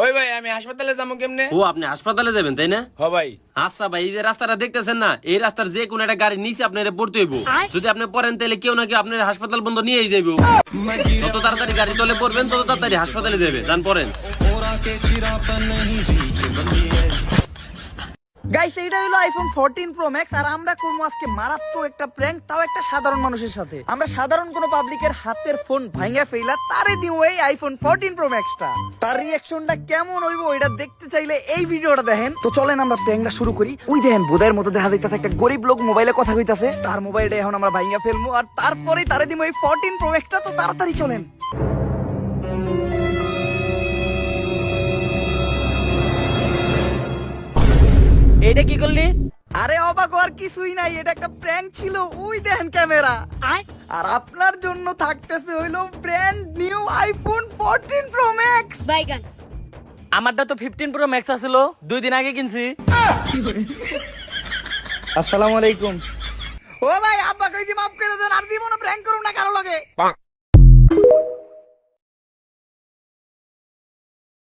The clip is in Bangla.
ওই ভাই আমি হাসপাতালে যাবো কেমনে? ও আপনি হাসপাতালে যাবেন তাই না? হ ভাই। আচ্ছা ভাই, এই যে রাস্তাটা দেখতেছেন না, এই রাস্তার যে কোনো একটা গাড়ি নিচে আপনার পড়তে হইব। যদি আপনি পড়েন তাহলে কেউ না কেউ আপনার হাসপাতাল বন্ধ নিয়েই যাইব। যত তাড়াতাড়ি গাড়ি তলে পড়বেন তত তাড়াতাড়ি হাসপাতালে যাবে। যান পড়েন। গাইস এইটা হলো আইফোন 14 প্রো ম্যাক্স আর আমরা করবো আজকে মারাত্মক একটা প্র্যাঙ্ক, তাও একটা সাধারণ মানুষের সাথে। আমরা সাধারণ কোনো পাবলিকের হাতের ফোন ভাঙা ফেলা তারে দিও এই আইফোন 14 প্রো ম্যাক্সটা। তার রিঅ্যাকশনটা কেমন হইব ওইটা দেখতে চাইলে এই ভিডিওটা দেখেন। তো চলেন আমরা প্র্যাঙ্কটা শুরু করি। ওই দেখেন বোধের মতো দেখা যাইতাছে একটা গরিব লোক মোবাইলে কথা কইতাছে, তার মোবাইলটা এখন আমরা ভাঙা ফেলবো আর তারপরেই তারে দিমু এই 14 প্রো ম্যাক্সটা। তো তাড়াতাড়ি চলেন। এইটা কি করলি? আরে অবাক হওয়ার কিছুই নাই, এটা একটা প্র্যাঙ্ক ছিল। ওই দেখেন ক্যামেরা। আর আপনার জন্য থাকতেছে হইলো brand new iPhone 14 Pro Max. বাইগান। আমারটা তো 15 প্রো ম্যাক্স আছিল, 2 দিন আগে কিনছি। আসসালামু আলাইকুম। ও ভাই আব্বা কই দি মাফ করে দেন, আর দিব না, প্র্যাঙ্ক করুম না কারো লগে।